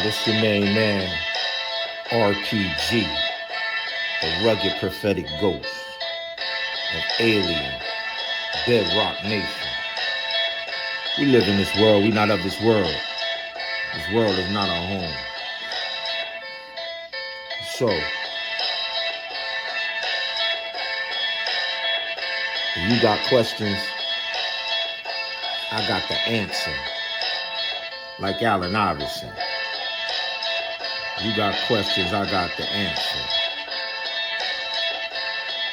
This your main man, RPG, the rugged prophetic ghost of alien, bedrock nation. We live in this world, we not of this world. This world is not our home. So, if you got questions, I got the answer. Like Allen Iverson. You got questions, I got the answer.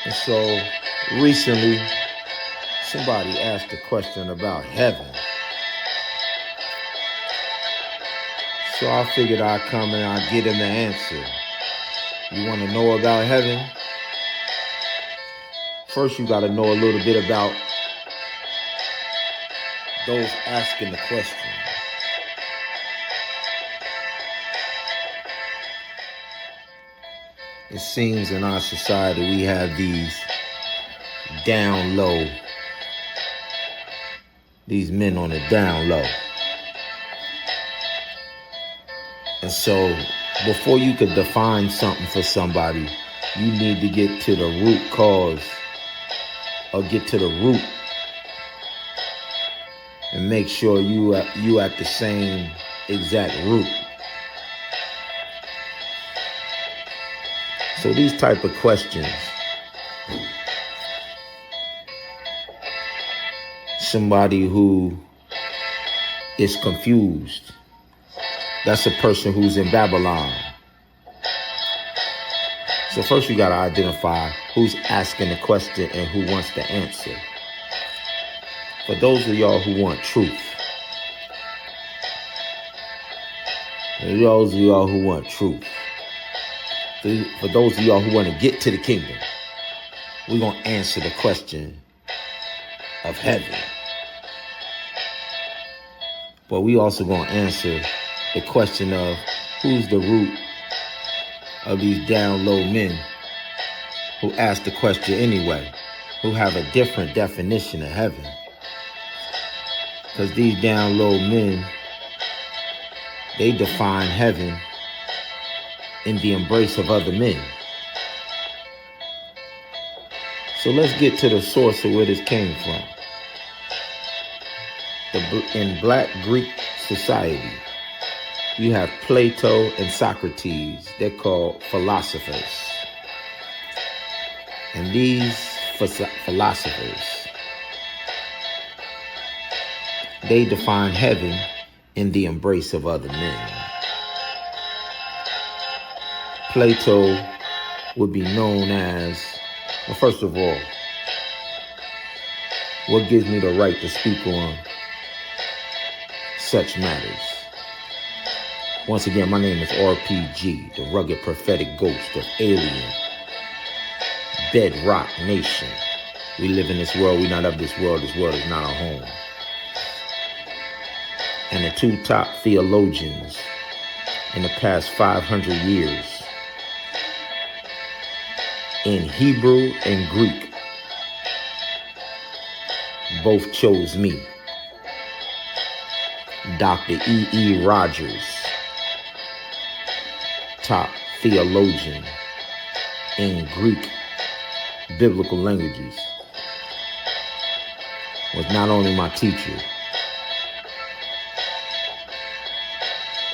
And so, recently, somebody asked a question about heaven. So I figured I'd come and I'd get him the answer. You want to know about heaven? First, you got to know a little bit about those asking the question. It seems in our society we have these down low, these men on the down low. And so before you could define something for somebody, you need to get to the root cause or get to the root and make sure you at the same exact root. So these type of questions, somebody who is confused, that's a person who's in Babylon. So first you gotta identify who's asking the question and who wants the answer. For those of y'all who want truth, for those of y'all who want truth, for those of y'all who want to get to the kingdom, we're going to answer the question of heaven. But we also going to answer the question of who's the root of these down low men who ask the question anyway, who have a different definition of heaven. Because these down low men, they define heaven in the embrace of other men. So let's get to the source of where this came from. In Black Greek society, you have Plato and Socrates. They're called philosophers. And these philosophers, they define heaven in the embrace of other men. Plato would be known as, well, first of all, what gives me the right to speak on such matters? Once again, my name is RPG, the rugged prophetic ghost of alien, bedrock nation. We live in this world, we not of this world is not our home. And the two top theologians in the past 500 years in Hebrew and Greek both chose me. Dr. E.E. Rogers, top theologian in Greek biblical languages, was not only my teacher,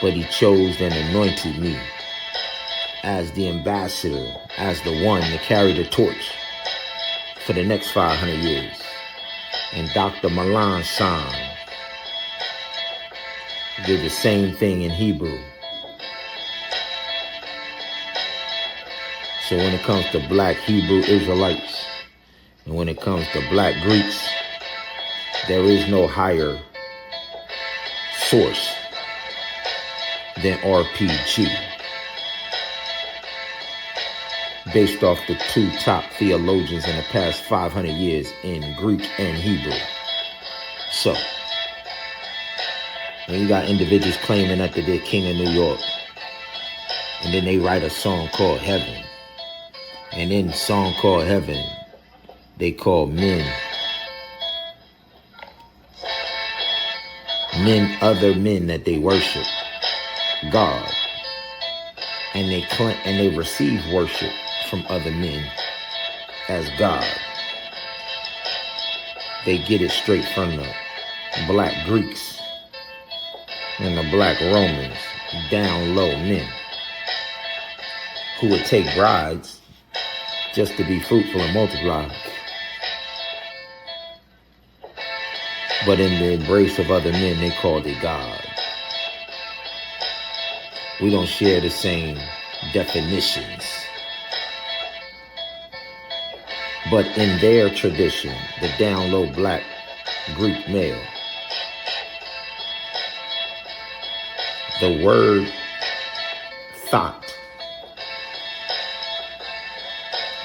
but he chose and anointed me as the ambassador, as the one to carry the torch for the next 500 years. And Dr. Milan San did the same thing in Hebrew. So when it comes to Black Hebrew Israelites, and when it comes to Black Greeks, there is no higher source than RPG, based off the two top theologians in the past 500 years in Greek and Hebrew. So, when you got individuals claiming that they're king of New York, and then they write a song called Heaven, and in the song called Heaven, they call men other men that they worship, God, and they receive worship from other men as God. They get it straight from the black Greeks and the black Romans, down low men who would take brides just to be fruitful and multiply. But in the embrace of other men, they called it God. We don't share the same definitions. But in their tradition, the down low black Greek male, the word thought,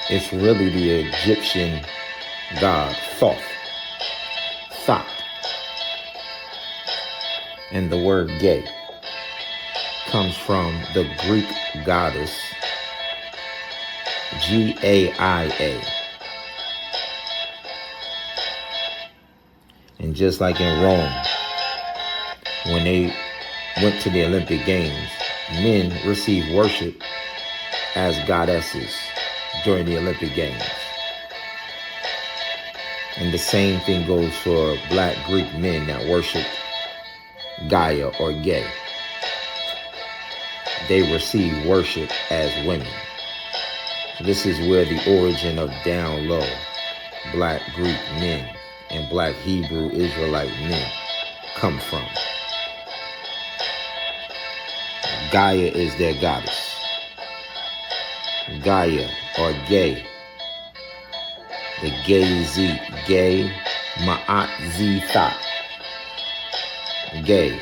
it's really the Egyptian god Thoth. Thought. And the word gay comes from the Greek goddess Gaia. And just like in Rome, when they went to the Olympic Games, men received worship as goddesses during the Olympic Games. And the same thing goes for black Greek men that worship Gaia or gay. They receive worship as women. This is where the origin of down low black Greek men and black Hebrew Israelite men come from. Gaia is their goddess. Gaia or gay. The gay Ma'at Z Thot. Gay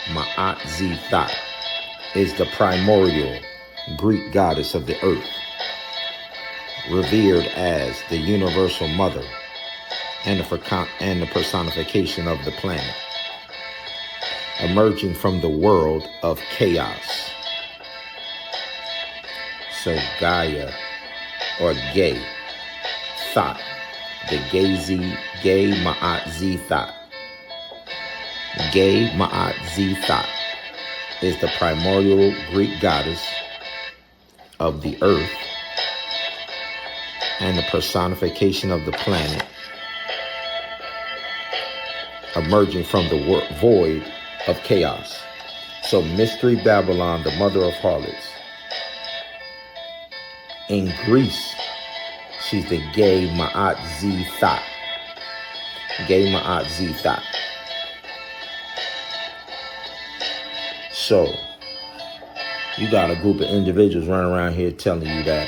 Ma'at Z Thot is the primordial Greek goddess of the earth, revered as the universal mother and the personification of the planet, emerging from the world of chaos. So Gaia or gay Thot, the gay Ma'at Z Thot. Gay Ma'at Z Thot is the primordial Greek goddess of the earth and the personification of the planet, emerging from the void of chaos. So Mystery Babylon, the mother of harlots. In Greece, she's the gay Ma'at Z Thot. Gay Ma'at Z Thot. So, you got a group of individuals running around here telling you that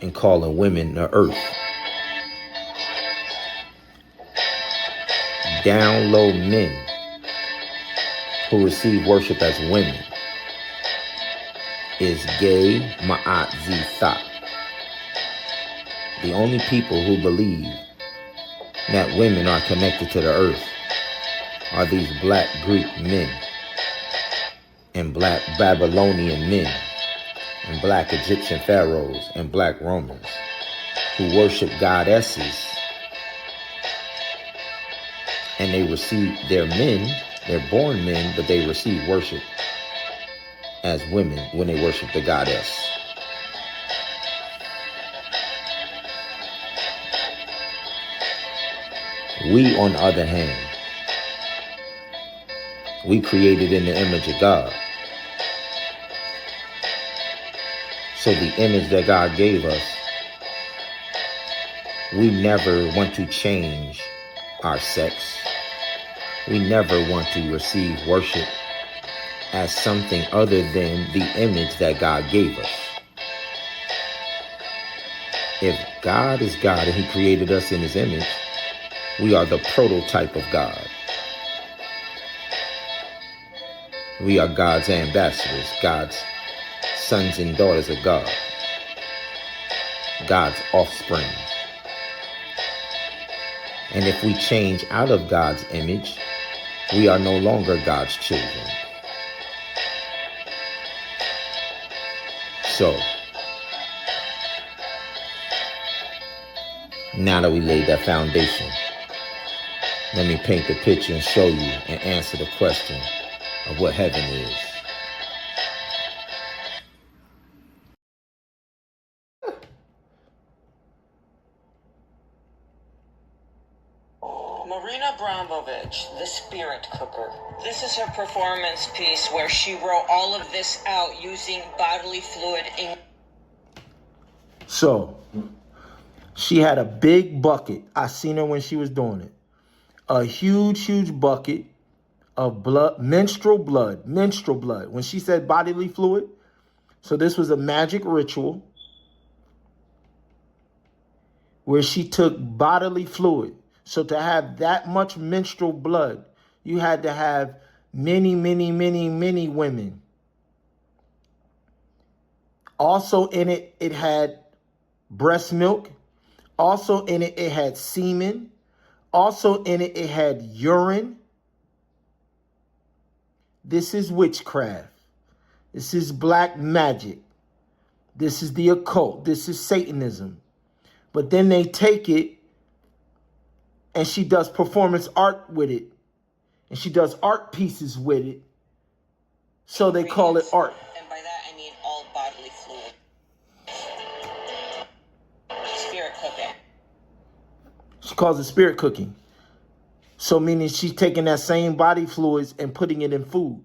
and calling women the earth. Down low men who receive worship as women is gay Ma'at Z Thot. The only people who believe that women are connected to the earth are these black Greek men and black Babylonian men and black Egyptian pharaohs and black Romans who worship goddesses, and they receive their men, they're born men, but they receive worship as women when they worship the goddess. We, on the other hand, we created in the image of God. So the image that God gave us, we never want to change our sex. We never want to receive worship as something other than the image that God gave us. If God is God and He created us in His image, we are the prototype of God. We are God's ambassadors, God's sons and daughters of God, God's offspring. And if we change out of God's image, we are no longer God's children. So, now that we laid that foundation, let me paint the picture and show you and answer the question of what heaven is. Marina Abramovich, the spirit cooker. This is her performance piece where she wrote all of this out using bodily fluid. So, she had a big bucket. I seen her when she was doing it. A huge, huge bucket of blood, menstrual blood. When she said bodily fluid, so this was a magic ritual where she took bodily fluid. So to have that much menstrual blood, you had to have many, many, many, many women. Also in it, it had breast milk. Also in it, it had semen. Also in it, it had urine. This is witchcraft. This is black magic. This is the occult. This is Satanism. But then they take it and she does performance art with it. And she does art pieces with it. So they call it art. And by that I mean all bodily fluid. Spirit cooking. She calls it spirit cooking. So meaning she's taking that same body fluids and putting it in food.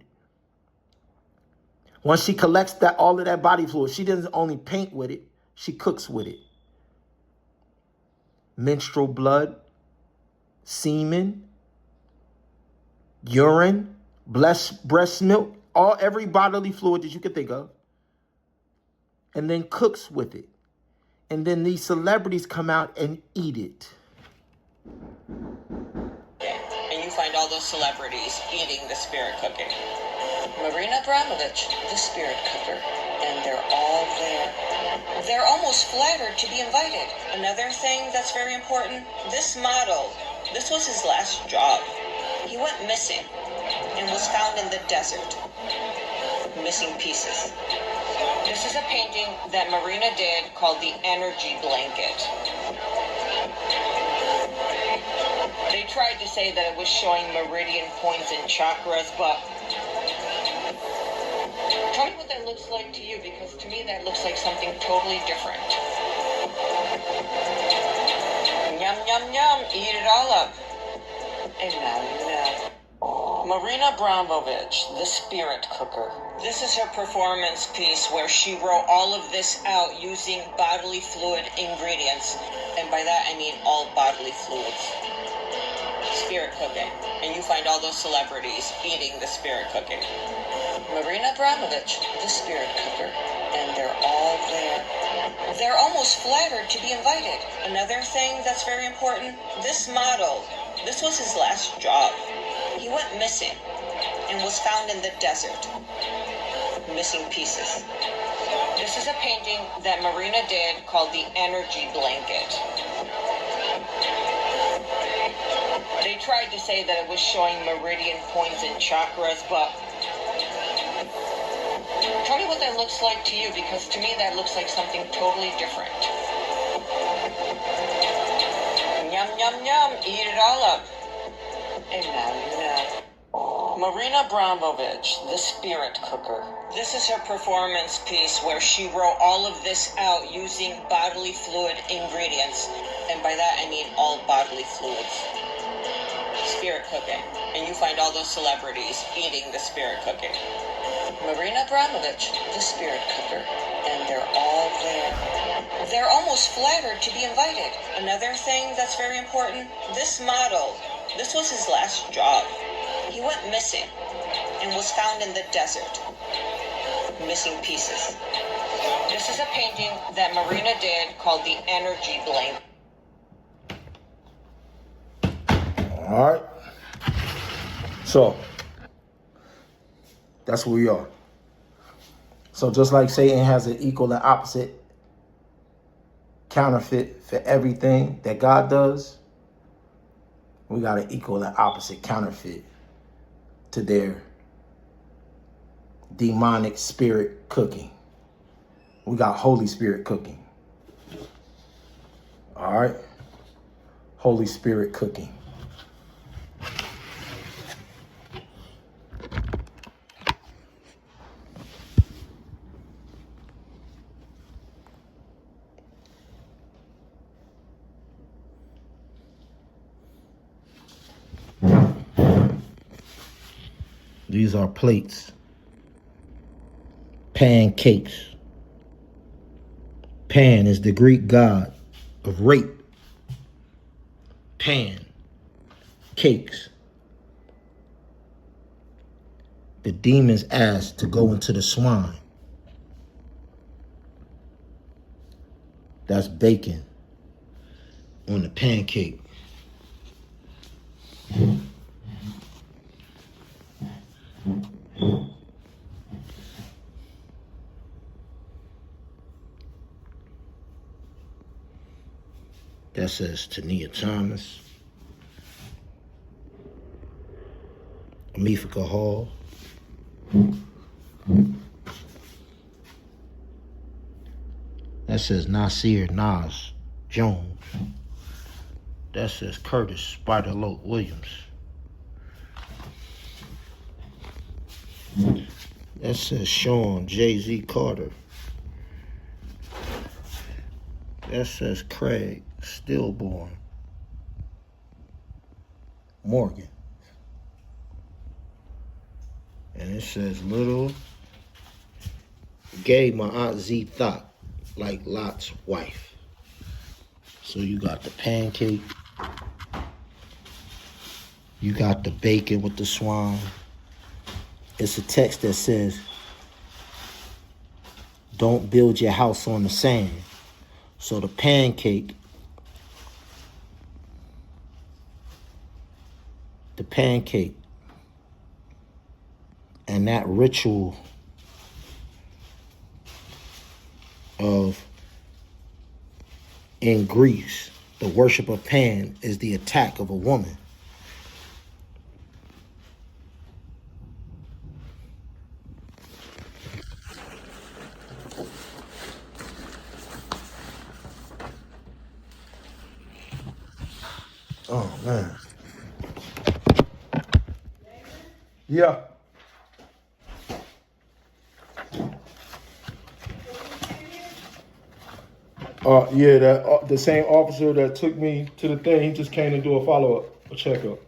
Once she collects that all of that body fluid, she doesn't only paint with it, she cooks with it. Menstrual blood, semen, urine, breast milk, every bodily fluid that you could think of, and then cooks with it. And then these celebrities come out and eat it. And you find all those celebrities eating the spirit cooking. Marina Abramovich, the spirit cooker, and they're all there. They're almost flattered to be invited. Another thing that's very important, this model, this was his last job. He went missing and was found in the desert. Missing pieces. This is a painting that Marina did called the Energy Blanket. They tried to say that it was showing meridian points and chakras, but tell me what that looks like to you, because to me that looks like something totally different. Yum, yum, yum, eat it all up. And now you know. Marina Abramovich, the spirit cooker. This is her performance piece where she wrote all of this out using bodily fluid ingredients. And by that I mean all bodily fluids. Spirit cooking. And you find all those celebrities eating the spirit cooking. Marina Abramovich, the spirit cooker, and they're all there. They're almost flattered to be invited. Another thing that's very important, this model, this was his last job. He went missing and was found in the desert. Missing pieces. This is a painting that Marina did called the Energy Blanket. They tried to say that it was showing meridian points and chakras, but tell me what that looks like to you, because to me that looks like something totally different. Yum, yum, yum, eat it all up. And now you know. Marina Abramovich, the spirit cooker. This is her performance piece where she wrote all of this out using bodily fluid ingredients. And by that I mean all bodily fluids. Spirit cooking. And you find all those celebrities eating the spirit cooking. Marina Abramovich, the spirit cooker, and they're all there. They're almost flattered to be invited. Another thing that's very important, this model, this was his last job. He went missing and was found in the desert. Missing pieces. This is a painting that Marina did called the Energy Blanket. All right. So, that's where we are. So just like Satan has an equal and opposite counterfeit for everything that God does, we got an equal and opposite counterfeit to their demonic spirit cooking. We got Holy Spirit cooking. All right? Holy Spirit cooking. These are plates. Pancakes. Pan is the Greek god of rape. Pan. Cakes. The demons asked to go into the swine. That's bacon on the pancake. That says Tania Thomas, Amifika Hall. That says Nasir Nas Jones. That says Curtis Spider Loke Williams. That says Sean Jay-Z Carter. That says Craig Stillborn Morgan. And it says Little Gay my Aunt Z thought like Lot's wife. So you got the pancake. You got the bacon with the swine. It's a text that says, don't build your house on the sand. So the pancake, and that ritual of, in Greece, the worship of Pan is the attack of a woman. Oh, man. Yeah. Yeah, that the same officer that took me to the thing, he just came to do a follow-up, a checkup.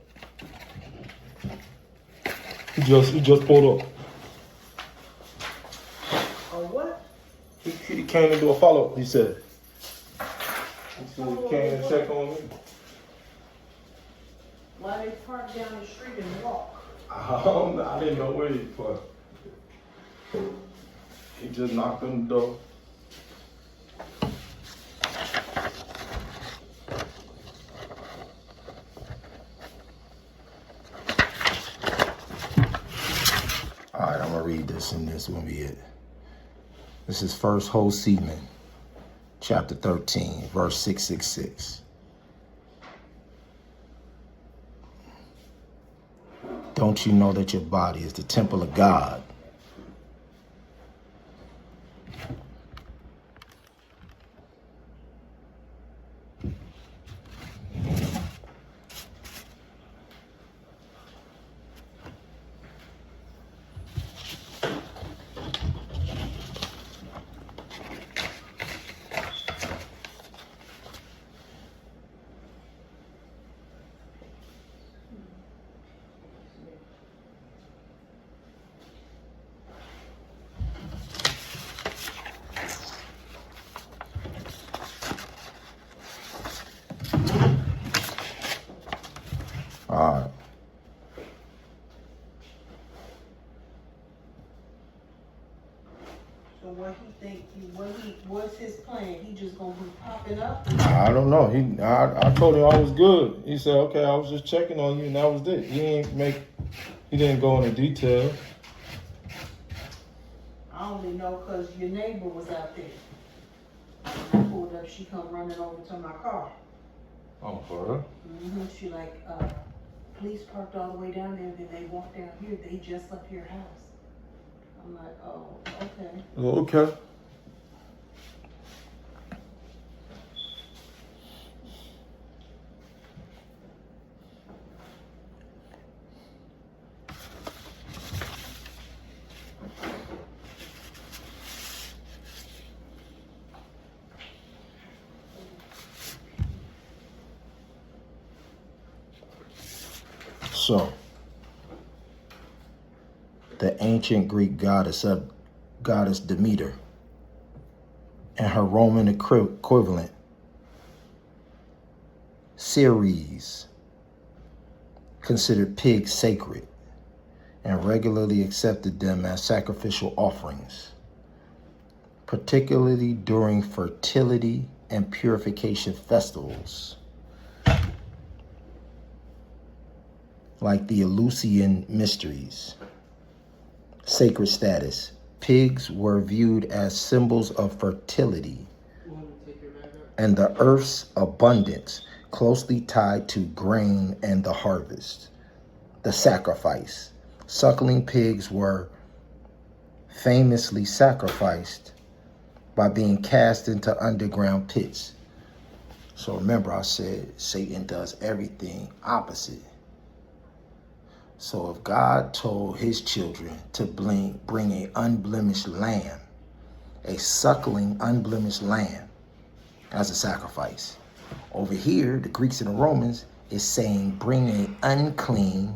He just pulled up. Oh, what? He came to do a follow-up, he said. He said he came to check on me. Why they park down the street and walk? I didn't know where he parked. He just knocked on the door. All right, I'm gonna read this, and this is gonna be it. This is 1 Hosea, chapter 13, verse 666. Don't you know that your body is the temple of God? All right. So what's his plan? He just gonna be popping up? I don't know. I told him I was good. He said, okay, I was just checking on you, and that was it. He didn't go into detail. I only know because your neighbor was out there. When I pulled up, she come running over to my car. Oh, for her? She like, police parked all the way down there, then they walked down here. They just left your house. I'm like, oh, okay. Oh, okay. So, the ancient Greek goddess Demeter, and her Roman equivalent, Ceres, considered pigs sacred and regularly accepted them as sacrificial offerings, particularly during fertility and purification festivals, like the Eleusinian Mysteries. Sacred status. Pigs were viewed as symbols of fertility and the earth's abundance, closely tied to grain and the harvest. The sacrifice. Suckling pigs were famously sacrificed by being cast into underground pits. So remember, I said Satan does everything opposite. So if God told his children to bring an unblemished lamb, a suckling unblemished lamb, as a sacrifice, over here, the Greeks and the Romans is saying bring an unclean,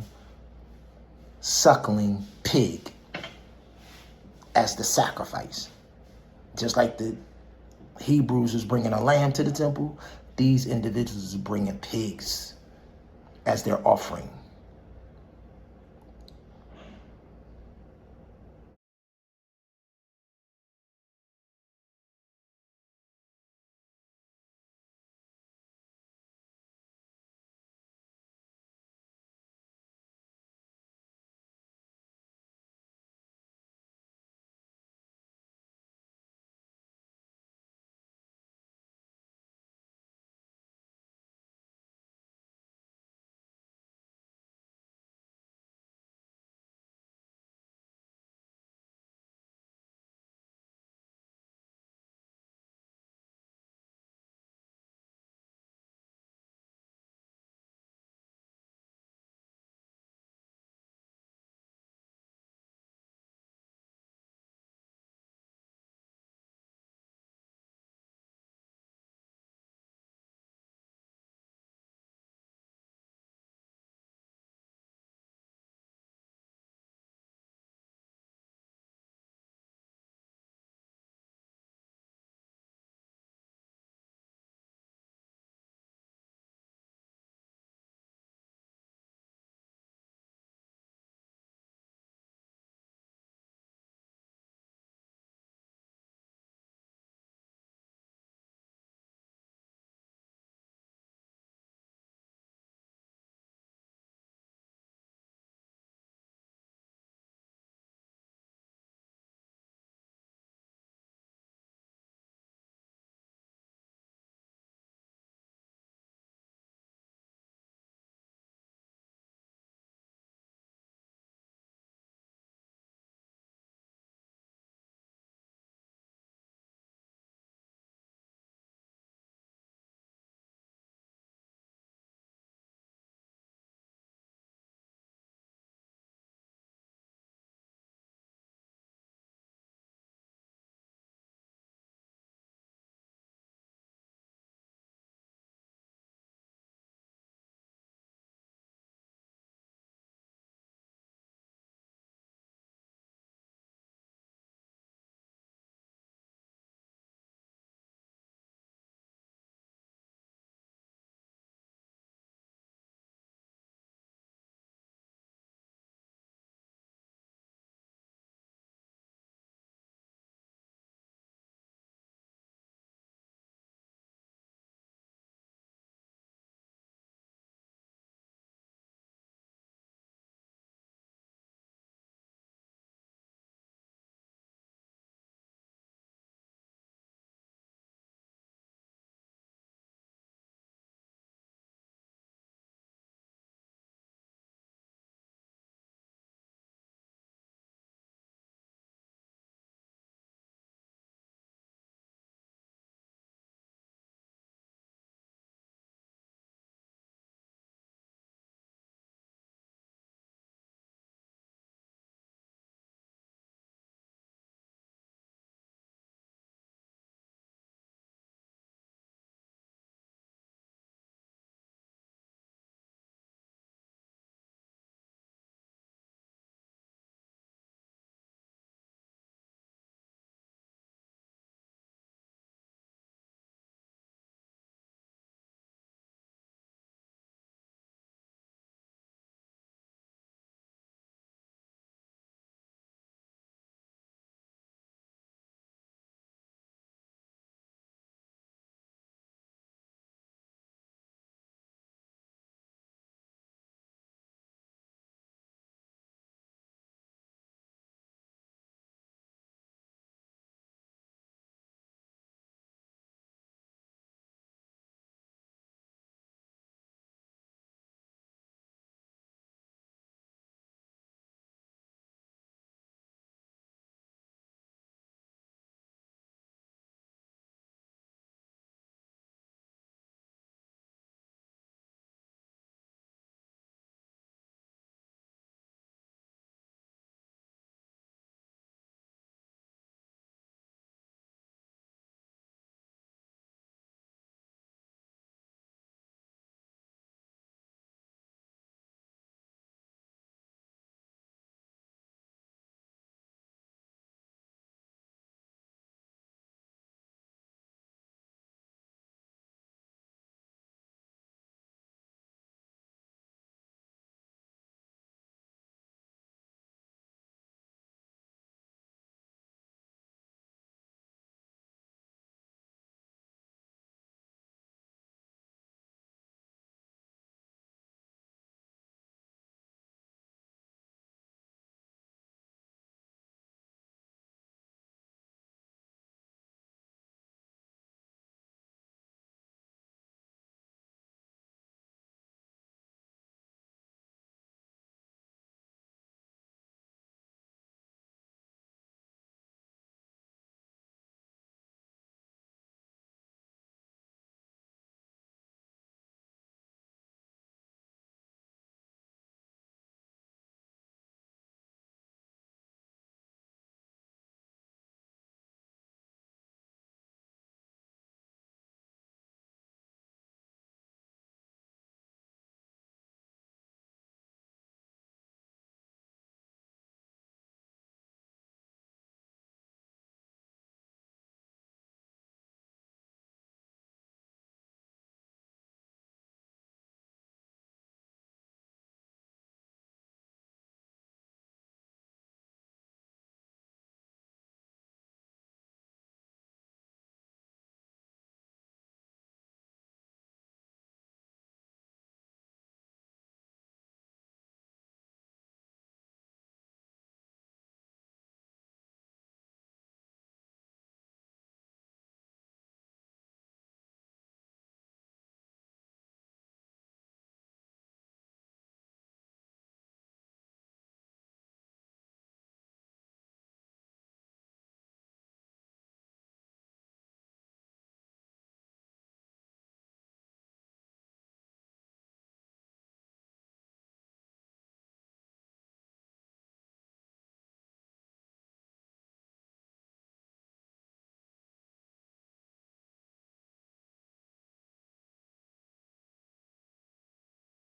suckling pig as the sacrifice. Just like the Hebrews was bringing a lamb to the temple, these individuals are bringing pigs as their offering.